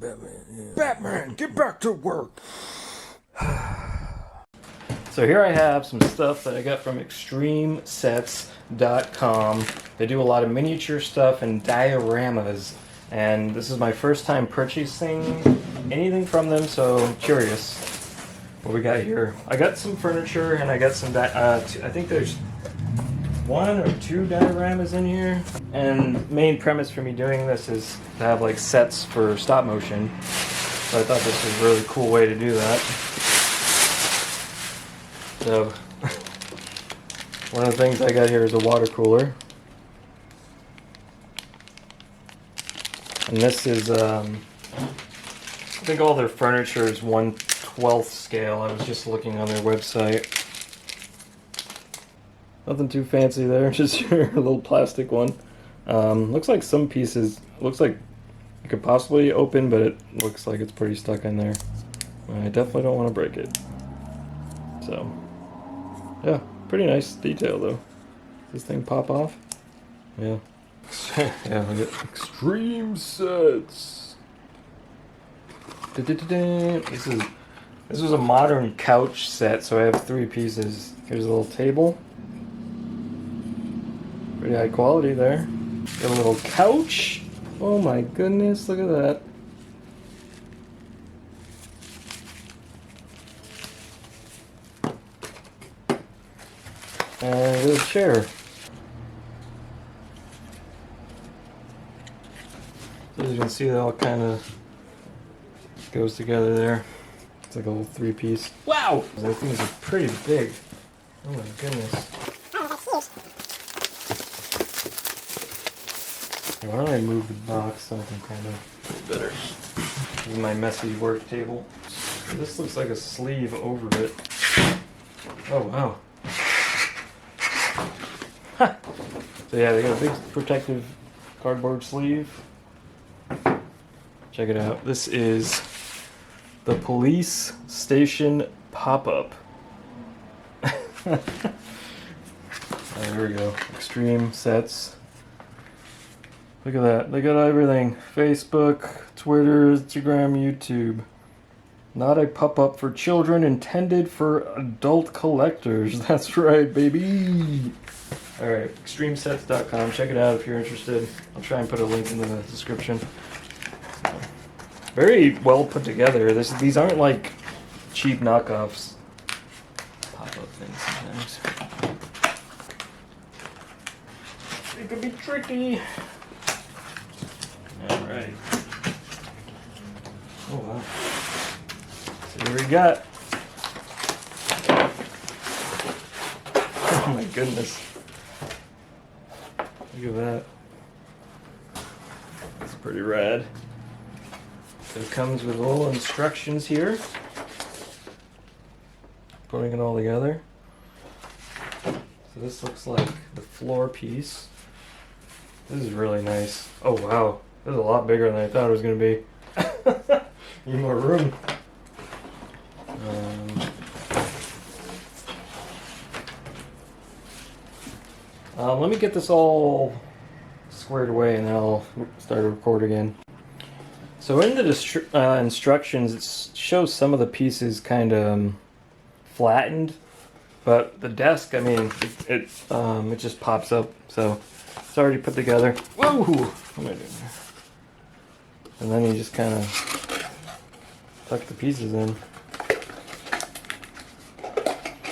Batman. Yeah. Batman, get back to work. So here I have some stuff that I got from extremesets.com. They do a lot of miniature stuff and dioramas. And this is my first time purchasing anything from them, so I'm curious what we got here. I got some furniture and I got some, I think there's 1 or 2 dioramas in here. And main premise for me doing this is to have like sets for stop motion. So I thought this was a really cool way to do that. So one of the things I got here is a water cooler. And this is, I think all their furniture is 1/12 scale. I was just looking on their website. Nothing too fancy there, just your little plastic one. Looks like some pieces, looks like it could possibly open, but it looks like it's pretty stuck in there. I definitely don't want to break it. So, yeah, pretty nice detail though. Does this thing pop off? Yeah. Yeah, I got Extreme Sets. This was a modern couch set, so I have 3 pieces. Here's a little table. Pretty high quality there. Got a little couch. Oh my goodness, look at that. And a little chair. As you can see, it all kind of goes together there. It's like a little 3-piece. Wow! Those things are pretty big. Oh my goodness. Why don't I move the box so I can kind of better use my messy work table. This looks like a sleeve over it. Oh wow. Ha! So yeah, they got a big protective cardboard sleeve. Check it out. This is the police station pop-up. There we go. Extreme Sets. Look at that. They got everything. Facebook, Twitter, Instagram, YouTube. Not a pop-up for children, intended for adult collectors. That's right, baby. Alright, extremesets.com. Check it out if you're interested. I'll try and put a link in the description. Very well put together. These aren't like cheap knockoffs. Pop-up things sometimes. It could be tricky. Alright. Oh wow. So here we got. Oh my goodness. Look at that. That's pretty rad. So it comes with little instructions here. Putting it all together. So this looks like the floor piece. This is really nice. Oh wow. This is a lot bigger than I thought it was going to be. Need more room. Let me get this all squared away and then I'll start to record again. So in the instructions, it shows some of the pieces kind of flattened, but the desk, I mean, it just pops up, so it's already put together. Whoa! What am I doing here? And then you just kind of tuck the pieces in.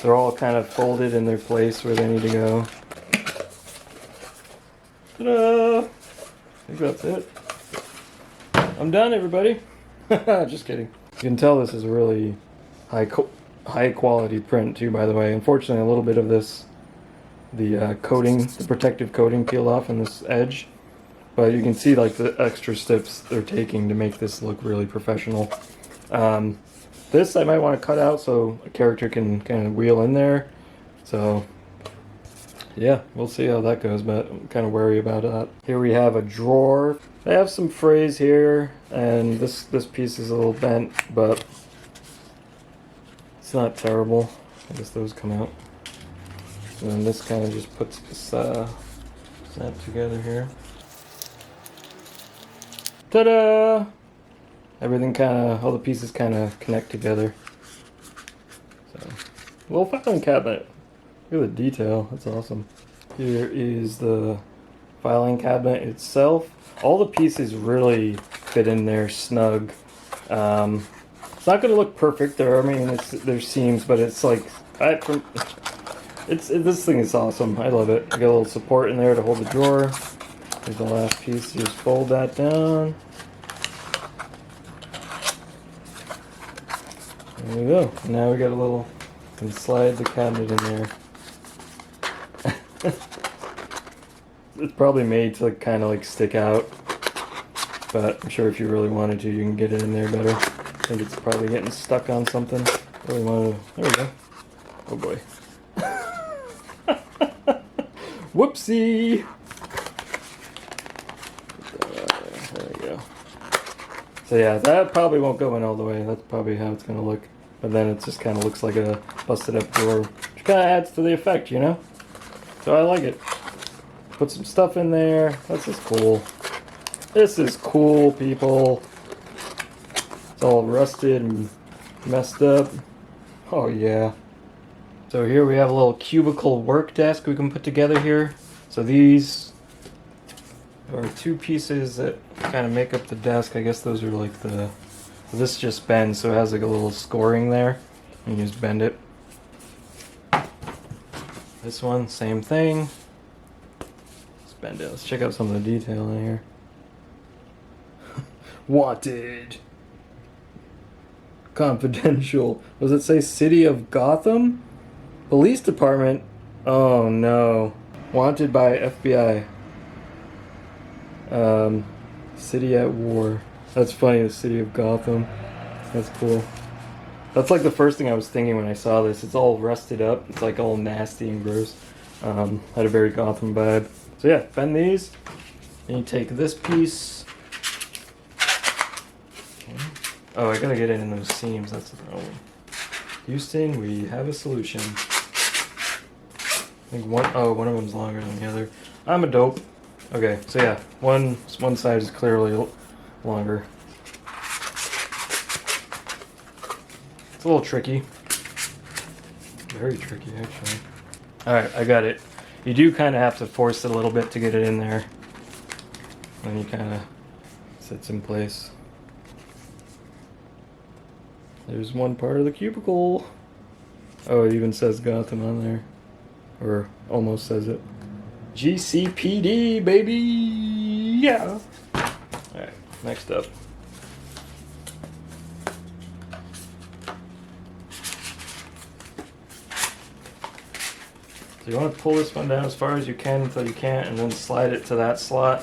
They're all kind of folded in their place where they need to go. Ta-da! I think that's it. I'm done, everybody. Just kidding. You can tell this is a really high quality print too, by the way. Unfortunately, a little bit of this, the coating, the protective coating peeled off on this edge. But you can see like the extra steps they're taking to make this look really professional. This I might want to cut out so a character can kind of wheel in there. So yeah, we'll see how that goes, but I'm kind of wary about that. Here we have a drawer. I have some frays here, and this piece is a little bent, but it's not terrible. I guess those come out. And then this kind of just puts this snap together here. Ta-da! everything all the pieces kind of connect together. So, little filing cabinet. Look at the detail. That's awesome. Here is the filing cabinet itself. All the pieces really fit in there snug. It's not going to look perfect there. I mean, there's seams, but it's like this thing is awesome. I love it. You got a little support in there to hold the drawer. Here's the last piece. You just fold that down. There we go. Now we got a little. Can slide the cabinet in there. It's probably made to kind of like stick out, but I'm sure if you really wanted to, you can get it in there better. I think it's probably getting stuck on something. Really want to. There we go. Oh boy. Whoopsie. There we go. So yeah, that probably won't go in all the way. That's probably how it's gonna look. But then it just kind of looks like a busted up drawer, which kind of adds to the effect, you know? So I like it. Put some stuff in there. This is cool. This is cool, people. It's all rusted and messed up. Oh yeah. So here we have a little cubicle work desk we can put together here. So these are two pieces that kind of make up the desk. I guess those are like this just bends, so it has like a little scoring there. And you just bend it. This one, same thing. Let's bend it. Let's check out some of the detail in here. Wanted. Confidential. Does it say City of Gotham? Police Department? Oh no. Wanted by FBI. City at War. That's funny, the City of Gotham. That's cool. That's like the first thing I was thinking when I saw this. It's all rusted up. It's like all nasty and gross. Had a very Gotham vibe. So yeah, bend these. And you take this piece. Oh, I gotta get it in those seams. That's the problem. Houston, we have a solution. I think one of them's longer than the other. I'm a dope. Okay, so yeah, one side is clearly longer. It's a little tricky. Very tricky, actually. Alright, I got it. You do kind of have to force it a little bit to get it in there. Then you kind of sits in place. There's one part of the cubicle. Oh, it even says Gotham on there. Or almost says it. GCPD, baby! Yeah! Alright, next up. So you want to pull this one down as far as you can until you can't, and then slide it to that slot.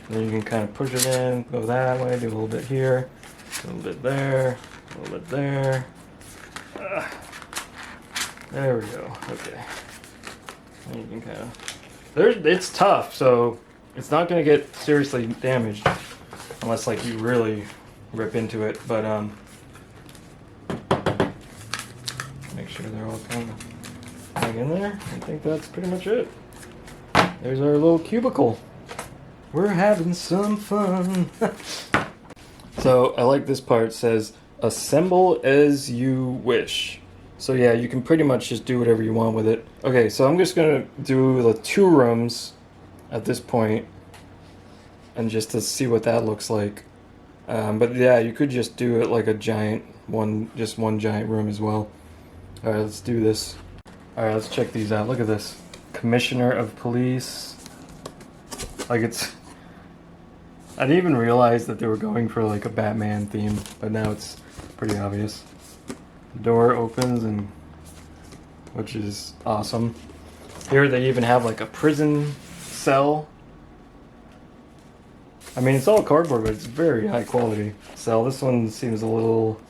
And then you can kind of push it in, go that way, do a little bit here, a little bit there, a little bit there. There we go. Okay. And you can kind of. It's tough, so it's not going to get seriously damaged unless like you really rip into it. But make sure they're all kind of hang in there. I think that's pretty much it. There's our little cubicle. We're having some fun. So I like this part. It says assemble as you wish. So yeah, you can pretty much just do whatever you want with it. Okay, so I'm just gonna do the 2 rooms at this point, and just to see what that looks like. But yeah, you could just do it like a giant one giant room as well. All right, let's do this. All right, let's check these out. Look at this, Commissioner of Police. Like it's. I didn't even realize that they were going for like a Batman theme, but now it's pretty obvious. Door opens, and which is awesome. Here they even have like a prison cell. I mean, it's all cardboard, but it's very high quality cell. This one seems a little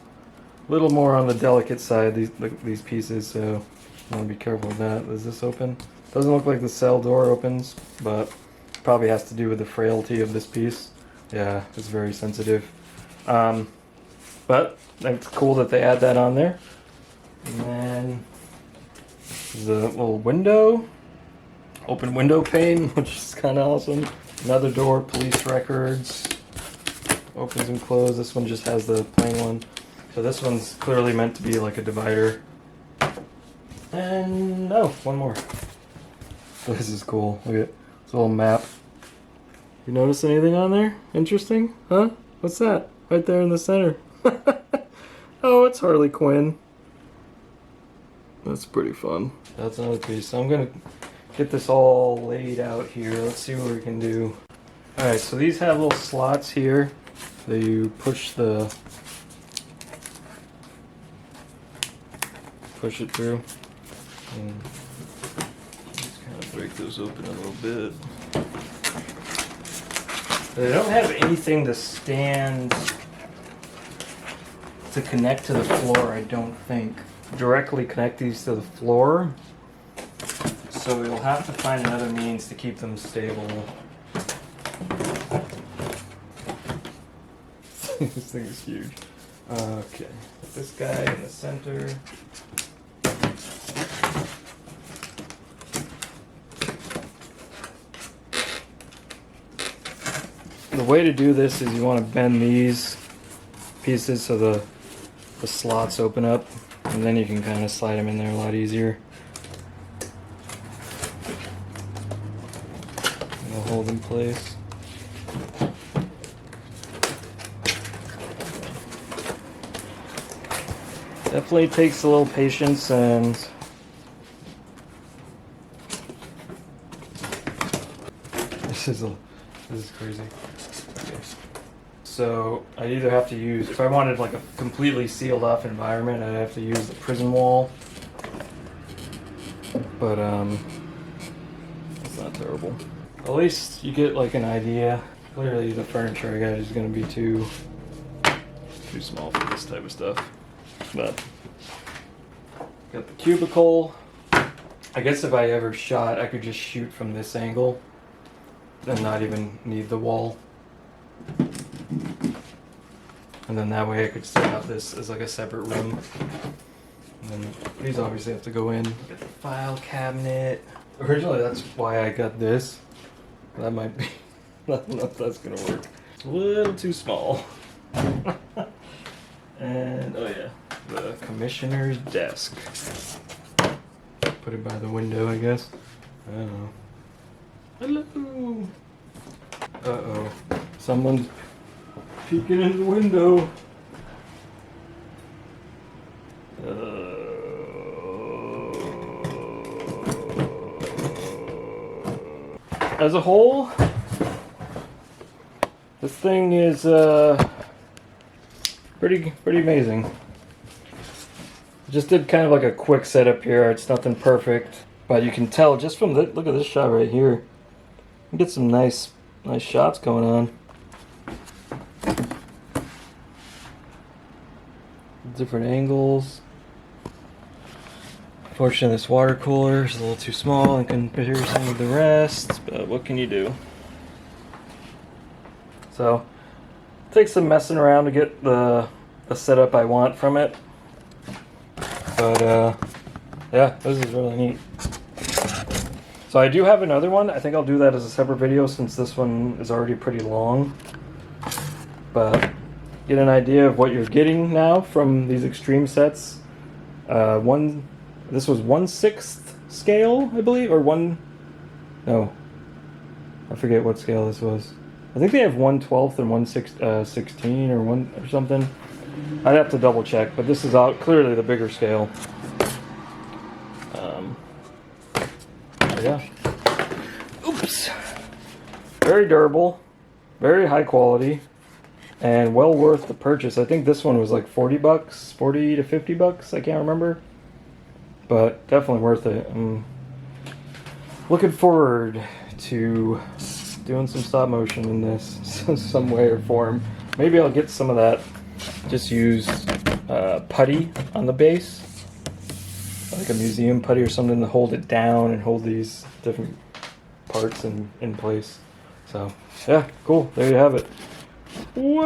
more on the delicate side. These pieces, so I want to be careful with that. Does this open? Doesn't look like the cell door opens, but probably has to do with the frailty of this piece. Yeah, it's very sensitive. But it's cool that they add that on there. And then the little window, open window pane, which is kind of awesome. Another door, police records. opens and closes. This one just has the plain one. So this one's clearly meant to be like a divider. And oh, one more. This is cool. Look at this little map. You notice anything on there? Interesting? Huh? What's that? Right there in the center. Oh, it's Harley Quinn. That's pretty fun. That's another piece. So I'm gonna get this all laid out here. Let's see what we can do. Alright, so these have little slots here that you push it through. And just kind of break those open a little bit. They don't have anything to stand to connect to the floor, I don't think. Directly connect these to the floor. So we'll have to find another means to keep them stable. This thing is huge. Okay, put this guy in the center. The way to do this is you want to bend these pieces so the slots open up, and then you can kind of slide them in there a lot easier. And they'll hold in place. Definitely takes a little patience, and this is crazy. Okay. So I either have to use, if I wanted like a completely sealed off environment, I'd have to use the prison wall. But it's not terrible. At least you get like an idea. Clearly the furniture I got is going to be too small for this type of stuff. But got the cubicle. I guess if I ever shot, I could just shoot from this angle and not even need the wall. And then that way I could still have this as like a separate room. And then these obviously have to go in. Get the file cabinet. Originally that's why I got this. That might be, I don't know if that's gonna work. It's a little too small. And oh yeah, the commissioner's desk. Put it by the window, I guess. I don't know. Hello. Uh-oh. Someone's peeking in the window. As a whole, this thing is pretty amazing. Just did kind of like a quick setup here. It's nothing perfect, but you can tell just from the look at this shot right here. You get some nice shots going on. Different angles. Unfortunately, this water cooler is a little too small in comparison with the rest, but what can you do? So, it takes some messing around to get the setup I want from it. But, yeah, this is really neat. So I do have another one. I think I'll do that as a separate video since this one is already pretty long. But get an idea of what you're getting now from these extreme sets. This was 1/6 scale, I believe, or no, I forget what scale this was. I think they have 1/12 and 1/16 or something. I'd have to double check, but this is out clearly the bigger scale. Yeah. Oops. Very durable, very high quality, and well worth the purchase. I think this one was like $40, 40 to $50. I can't remember, but definitely worth it. I'm looking forward to doing some stop motion in this some way or form. Maybe I'll get some of that. Just use putty on the base, like a museum putty or something, to hold it down and hold these different parts in place. So yeah, cool. There you have it. Whoa!